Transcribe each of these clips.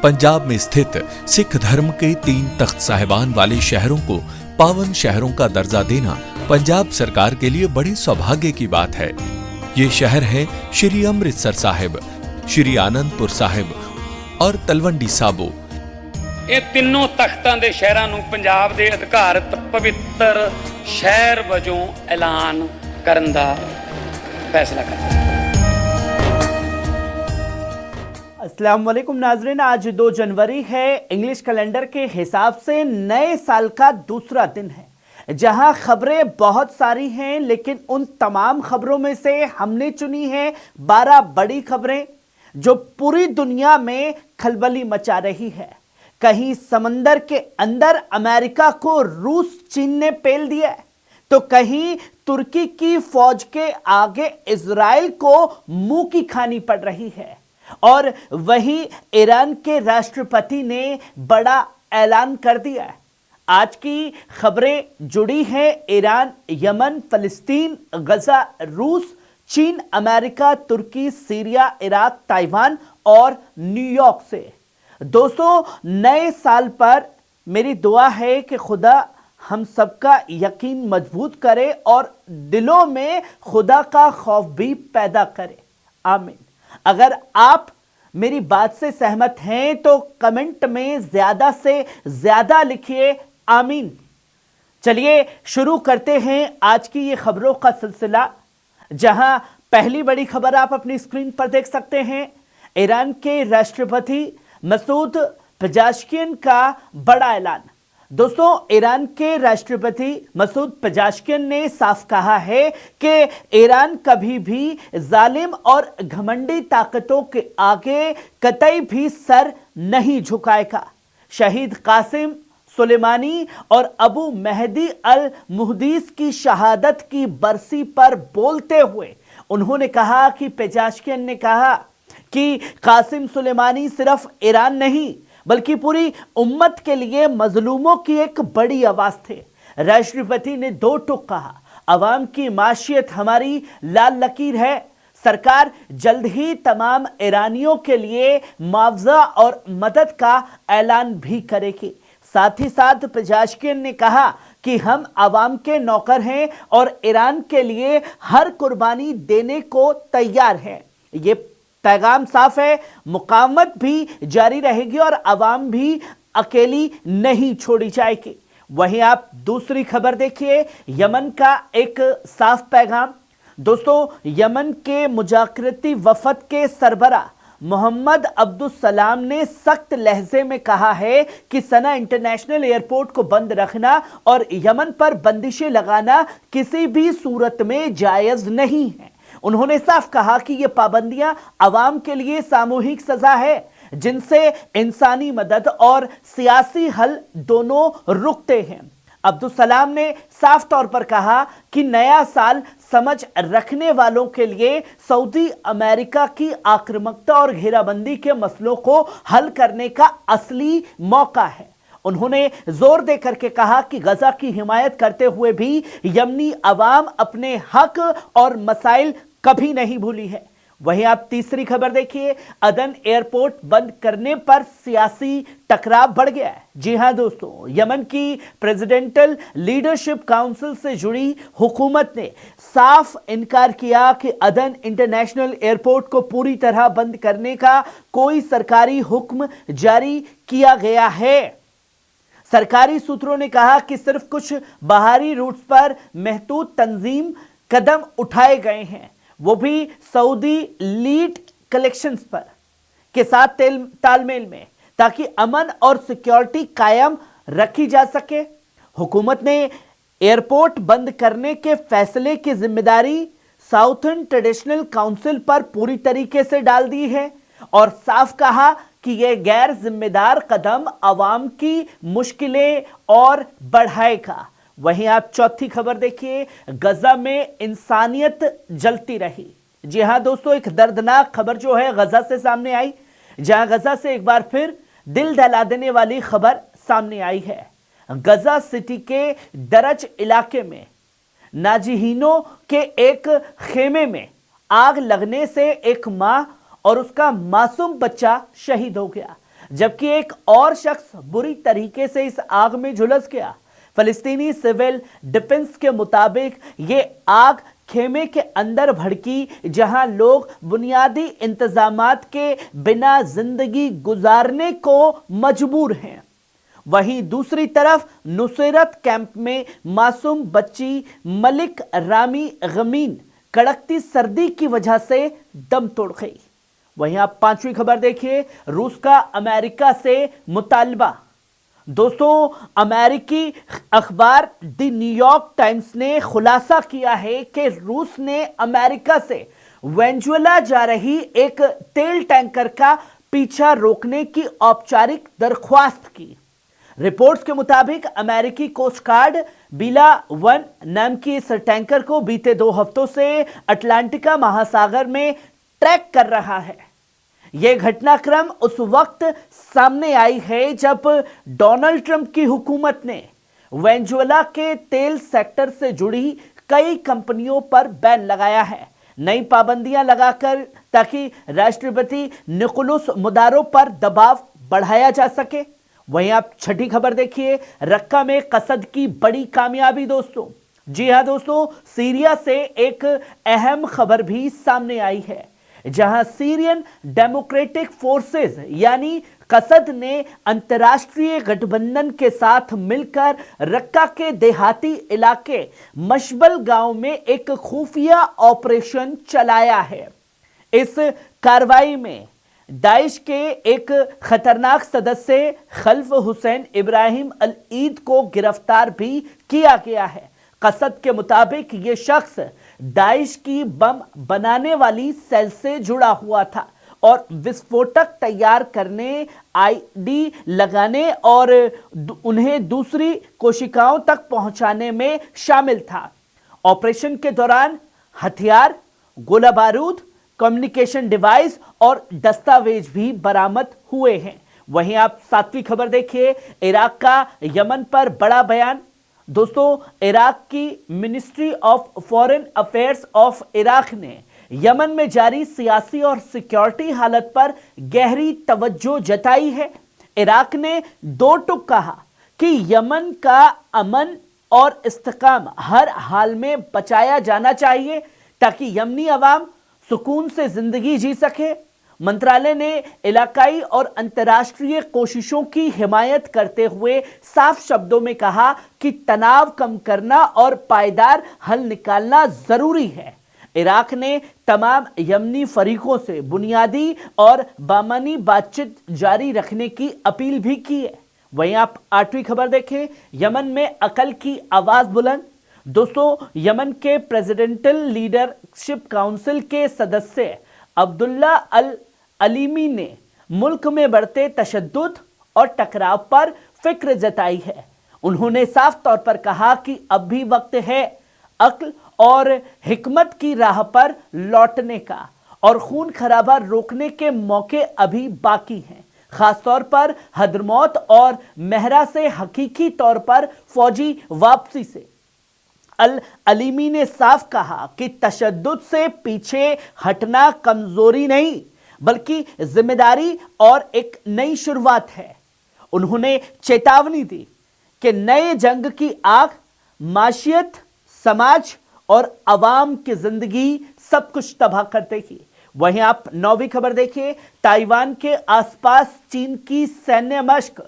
पंजाब में स्थित सिख धर्म के 3 तख्त साहिबान वाले शहरों को पावन शहरों का दर्जा देना पंजाब सरकार के लिए बड़े सौभाग्य की बात है। ये शहर है श्री अमृतसर साहिब, श्री आनंदपुर साहिब और तलवंडी साबो। ਇਹ ਤਿੰਨੋਂ ਤਖਤਾਂ ਦੇ ਸ਼ਹਿਰਾਂ ਨੂੰ ਪੰਜਾਬ ਦੇ ਅਧਿਕਾਰਤ ਪਵਿੱਤਰ ਸ਼ਹਿਰ ਵਜੋਂ ਐਲਾਨ ਕਰਨ ਦਾ फैसला करता है। अस्सलाम वालेकुम नाजरीन, आज 2 जनवरी है। इंग्लिश कैलेंडर के हिसाब से नए साल का दूसरा दिन है, जहां खबरें बहुत सारी हैं, लेकिन उन तमाम खबरों में से हमने चुनी है 12 बड़ी खबरें जो पूरी दुनिया में खलबली मचा रही है। कहीं समंदर के अंदर अमेरिका को रूस चीन ने पेल दिया है, तो कहीं तुर्की की फौज के आगे इजराइल को मुंह की खानी पड़ रही है, और वहीं ईरान के राष्ट्रपति ने बड़ा ऐलान कर दिया है। आज की खबरें जुड़ी हैं ईरान, यमन, फलस्तीन, गजा, रूस, चीन, अमेरिका, तुर्की, सीरिया, इराक, ताइवान और न्यूयॉर्क से। दोस्तों, नए साल पर मेरी दुआ है कि खुदा हम सबका यकीन मजबूत करे और दिलों में खुदा का खौफ भी पैदा करे। आमीन। अगर आप मेरी बात से सहमत हैं तो कमेंट में ज्यादा से ज्यादा लिखिए आमीन। चलिए शुरू करते हैं आज की ये खबरों का सिलसिला, जहां पहली बड़ी खबर आप अपनी स्क्रीन पर देख सकते हैं। ईरान के राष्ट्रपति मसूद पेजेश्कियान का बड़ा ऐलान। दोस्तों, ईरान के राष्ट्रपति मसूद पेजेश्कियान ने साफ कहा है कि ईरान कभी भी जालिम और घमंडी ताकतों के आगे कतई भी सर नहीं झुकाएगा। शहीद कासिम सुलेमानी और अबू मेहदी अल मुहदीस की शहादत की बरसी पर बोलते हुए उन्होंने कहा कि पेजेश्कियान ने कहा कि कासिम सुलेमानी सिर्फ ईरान नहीं बल्कि पूरी उम्मत के लिए मजलूमों की एक बड़ी आवाज थे। राष्ट्रपति ने 2 टूक कहा, अवाम की माशियत हमारी लाल लकीर है। सरकार जल्द ही तमाम ईरानियों के लिए मुआवजा और मदद का ऐलान भी करेगी। साथ ही साथ पेजेश्कियान ने कहा कि हम अवाम के नौकर हैं और ईरान के लिए हर कुर्बानी देने को तैयार हैं। ये पैगाम साफ है, मुकावमत भी जारी रहेगी और अवाम भी अकेली नहीं छोड़ी जाएगी। वहीं आप दूसरी खबर देखिए, यमन का एक साफ पैगाम। दोस्तों, यमन के मुजाकरती वफद के सरबरा मोहम्मद अब्दुल सलाम ने सख्त लहजे में कहा है कि सना इंटरनेशनल एयरपोर्ट को बंद रखना और यमन पर बंदिशें लगाना किसी भी सूरत में जायज नहीं है। उन्होंने साफ कहा कि यह पाबंदियां अवाम के लिए सामूहिक सजा है, जिनसे इंसानी मदद और सियासी हल दोनों रुकते हैं। अब्दुल सलाम ने साफ तौर पर कहा कि नया साल समझ रखने वालों के लिए सऊदी अमेरिका की आक्रामकता और घेराबंदी के मसलों को हल करने का असली मौका है। उन्होंने जोर देकर के कहा कि गजा की हिमायत करते हुए भी यमनी अवाम अपने हक और मसाइल कभी नहीं भूली है। वहीं आप तीसरी खबर देखिए, अदन एयरपोर्ट बंद करने पर सियासी टकराव बढ़ गया है। जी हां दोस्तों, यमन की प्रेसिडेंटल लीडरशिप काउंसिल से जुड़ी हुकूमत ने साफ इनकार किया कि अदन इंटरनेशनल एयरपोर्ट को पूरी तरह बंद करने का कोई सरकारी हुक्म जारी किया गया है। सरकारी सूत्रों ने कहा कि सिर्फ कुछ बाहरी रूट्स पर महदूद तंजीम कदम उठाए गए हैं, वो भी सऊदी लीड कलेक्शंस पर के साथ तालमेल में, ताकि अमन और सिक्योरिटी कायम रखी जा सके। हुकूमत ने एयरपोर्ट बंद करने के फैसले की जिम्मेदारी साउथर्न ट्रेडिशनल काउंसिल पर पूरी तरीके से डाल दी है और साफ कहा कि यह गैर जिम्मेदार कदम अवाम की मुश्किलें और बढ़ाएगा। वहीं आप चौथी खबर देखिए, गजा में इंसानियत जलती रही। जी हां दोस्तों, एक दर्दनाक खबर जो है गजा से सामने आई, जहां गजा से एक बार फिर दिल दहला देने वाली खबर सामने आई है। गजा सिटी के दरज इलाके में नाजिहीनों के एक खेमे में आग लगने से एक मां और उसका मासूम बच्चा शहीद हो गया। जबकि एक और शख्स बुरी तरीके से इस आग में झुलस गया। फलस्तीनी सिविल डिफेंस के मुताबिक ये आग खेमे के अंदर भड़की, जहां लोग बुनियादी इंतजामात के बिना जिंदगी गुजारने को मजबूर हैं। वहीं दूसरी तरफ नुसैरत कैंप में मासूम बच्ची मलिक रामी गमीन कड़कती सर्दी की वजह से दम तोड़ गई। वहीं आप पांचवी खबर देखिए, रूस का अमेरिका से मुतालबा। दोस्तों, अमेरिकी अखबार द न्यूयॉर्क टाइम्स ने खुलासा किया है कि रूस ने अमेरिका से वेनेजुएला जा रही एक तेल टैंकर का पीछा रोकने की औपचारिक दरख्वास्त की। रिपोर्ट्स के मुताबिक अमेरिकी कोस्ट गार्ड बीला वन नाम की इस टैंकर को बीते 2 हफ्तों से अटलांटिका महासागर में ट्रैक कर रहा है। यह घटनाक्रम उस वक्त सामने आई है जब डोनाल्ड ट्रंप की हुकूमत ने वेनेजुएला के तेल सेक्टर से जुड़ी कई कंपनियों पर बैन लगाया है, नई पाबंदियां लगाकर, ताकि राष्ट्रपति निकोलस मदुरो पर दबाव बढ़ाया जा सके। वहीं आप छठी खबर देखिए, रक्का में कसद की बड़ी कामयाबी। दोस्तों, जी हां दोस्तों, सीरिया से एक अहम खबर भी सामने आई है, जहां सीरियन डेमोक्रेटिक फोर्सेस यानी कसद ने अंतर्राष्ट्रीय गठबंधन के साथ मिलकर रक्का के देहाती इलाके मशबल गांव में एक खुफिया ऑपरेशन चलाया है। इस कार्रवाई में दाइश के एक खतरनाक सदस्य खल्फ हुसैन इब्राहिम अल ईद को गिरफ्तार भी किया गया है। कसद के मुताबिक ये शख्स दाइश की बम बनाने वाली सेल से जुड़ा हुआ था और विस्फोटक तैयार करने, आईडी लगाने और उन्हें दूसरी कोशिकाओं तक पहुंचाने में शामिल था। ऑपरेशन के दौरान हथियार, गोला बारूद, कम्युनिकेशन डिवाइस और दस्तावेज भी बरामद हुए हैं। वहीं आप 7वीं खबर देखिए, इराक का यमन पर बड़ा बयान। दोस्तों, इराक की ministry of foreign affairs of Iraq ने यमन में जारी सियासी और सिक्योरिटी हालत पर गहरी तवज्जो जताई है। इराक ने 2 टूक कहा कि यमन का अमन और इस्तेकाम हर हाल में बचाया जाना चाहिए ताकि यमनी अवाम सुकून से जिंदगी जी सके। मंत्रालय ने इलाकाई और अंतर्राष्ट्रीय कोशिशों की हिमायत करते हुए साफ शब्दों में कहा कि तनाव कम करना और पायदार हल निकालना जरूरी है। इराक ने तमाम यमनी फरीकों से बुनियादी और बामानी बातचीत जारी रखने की अपील भी की है। वहीं आप 8वीं खबर देखें, यमन में अकल की आवाज बुलंद। दोस्तों, यमन के प्रेसिडेंटल लीडरशिप काउंसिल के सदस्य अब्दुल्ला अल अलीमी ने मुल्क में बढ़ते तशद्दुद और टकराव पर फिक्र जताई है। उन्होंने साफ तौर पर कहा कि अब भी वक्त है अक्ल और हिकमत की राह पर लौटने का और खून खराबा रोकने के मौके अभी बाकी हैं, खासतौर पर हद्रमौत और महरा से हकीकी तौर पर फौजी वापसी से। अल अलीमी ने साफ कहा कि तशद्दुद से पीछे हटना कमजोरी नहीं बल्कि जिम्मेदारी और एक नई शुरुआत है। उन्होंने चेतावनी दी कि नए जंग की आग माशियत, समाज और अवाम की जिंदगी सब कुछ तबाह कर देगी। वहीं आप 9वीं खबर देखिए, ताइवान के आसपास चीन की सैन्य मशक।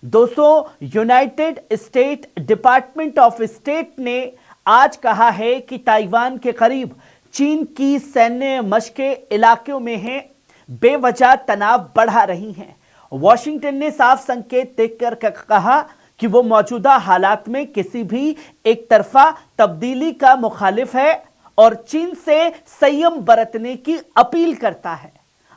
दोस्तों, United state department of state ने आज कहा है कि ताइवान के करीब चीन की सैन्य मशकें इलाकों में हैं, बेवजह तनाव बढ़ा रही हैं। वॉशिंगटन ने साफ संकेत देकर कहा कि वो मौजूदा हालात में किसी भी एक तरफा तब्दीली का मुखालिफ है और चीन से संयम बरतने की अपील करता है।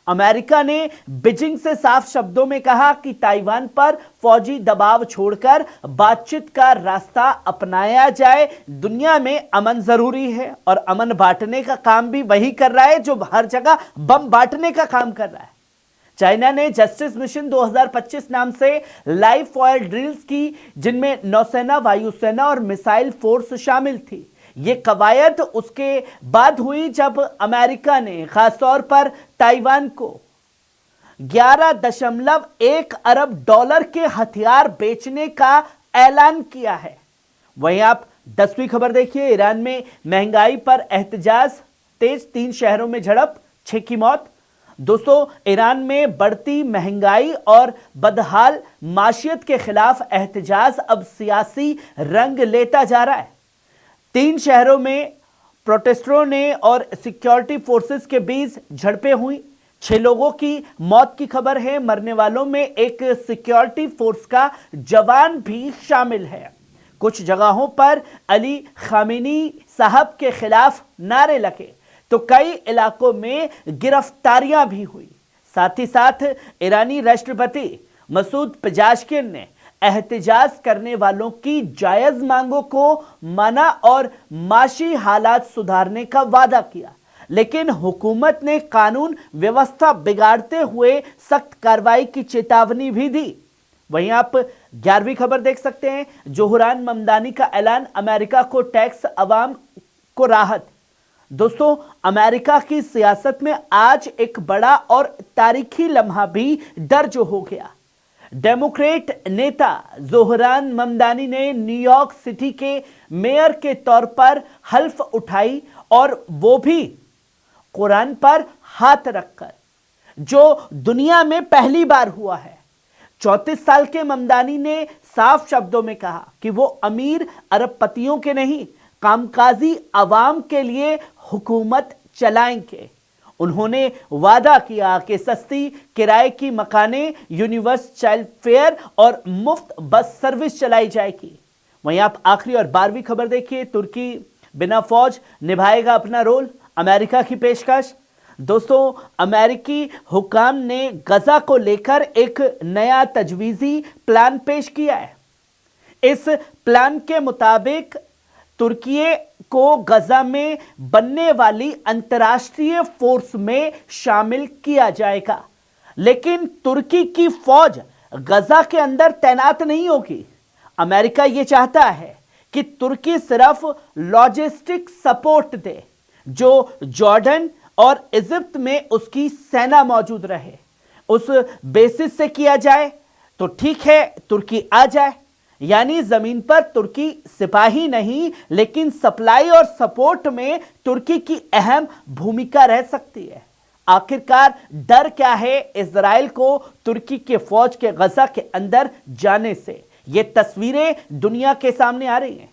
अमेरिका ने बीजिंग से साफ शब्दों में कहा कि ताइवान पर फौजी दबाव छोड़कर बातचीत का रास्ता अपनाया जाए। दुनिया में अमन जरूरी है और अमन बांटने का काम भी वही कर रहा है जो हर जगह बम बांटने का काम कर रहा है। चाइना ने जस्टिस मिशन 2025 नाम से लाइव फायर ड्रिल्स की, जिनमें नौसेना, वायुसेना और मिसाइल फोर्स शामिल थी। ये कवायद उसके बाद हुई जब अमेरिका ने खासतौर पर ताइवान को 11.1 अरब डॉलर के हथियार बेचने का ऐलान किया है। वहीं आप 10वीं खबर देखिए, ईरान में महंगाई पर एहतजाज तेज, 3 शहरों में झड़प, 6 की मौत। दोस्तों, ईरान में बढ़ती महंगाई और बदहाल माशियत के खिलाफ एहतजाज अब सियासी रंग लेता जा रहा है। 3 शहरों में प्रोटेस्टरों ने और सिक्योरिटी फोर्सेस के बीच झड़पें हुई। 6 लोगों की मौत की खबर है। मरने वालों में एक सिक्योरिटी फोर्स का जवान भी शामिल है। कुछ जगहों पर अली खामेनी साहब के खिलाफ नारे लगे तो कई इलाकों में गिरफ्तारियां भी हुई। साथ ही साथ ईरानी राष्ट्रपति मसूद पेजेश्किन ने एहतजाज करने वालों की जायज मांगों को माना और माशी हालात सुधारने का वादा किया, लेकिन हुकूमत ने कानून व्यवस्था बिगाड़ते हुए सख्त कार्रवाई की चेतावनी भी दी। वहीं आप 11वीं खबर देख सकते हैं, जोहरान ममदानी का ऐलान, अमेरिका को टैक्स, अवाम को राहत। दोस्तों, अमेरिका की सियासत में आज एक बड़ा और तारीखी लम्हा भी दर्ज हो गया। डेमोक्रेट नेता जोहरान ममदानी ने न्यूयॉर्क सिटी के मेयर के तौर पर हल्फ उठाई, और वो भी कुरान पर हाथ रखकर, जो दुनिया में पहली बार हुआ है। 34 साल के ममदानी ने साफ शब्दों में कहा कि वो अमीर अरबपतियों के नहीं, कामकाजी अवाम के लिए हुकूमत चलाएंगे। उन्होंने वादा किया कि सस्ती किराए की मकानें, यूनिवर्स चाइल्ड फेयर और मुफ्त बस सर्विस चलाई जाएगी। वहीं आप आखिरी और 12वीं खबर देखिए, तुर्की बिना फौज निभाएगा अपना रोल, अमेरिका की पेशकश। दोस्तों, अमेरिकी हुकाम ने गजा को लेकर एक नया तजवीज़ी प्लान पेश किया है। इस प्लान के मुताबिक तुर्की को गजा में बनने वाली अंतर्राष्ट्रीय फोर्स में शामिल किया जाएगा, लेकिन तुर्की की फौज गजा के अंदर तैनात नहीं होगी। अमेरिका यह चाहता है कि तुर्की सिर्फ लॉजिस्टिक सपोर्ट दे, जो जॉर्डन और इजिप्ट में उसकी सेना मौजूद रहे। उस बेसिस से किया जाए तो ठीक है, तुर्की आ जाए, यानी जमीन पर तुर्की सिपाही नहीं, लेकिन सप्लाई और सपोर्ट में तुर्की की अहम भूमिका रह सकती है। आखिरकार डर क्या है इजराइल को तुर्की के फौज के गजा के अंदर जाने से? ये तस्वीरें दुनिया के सामने आ रही हैं।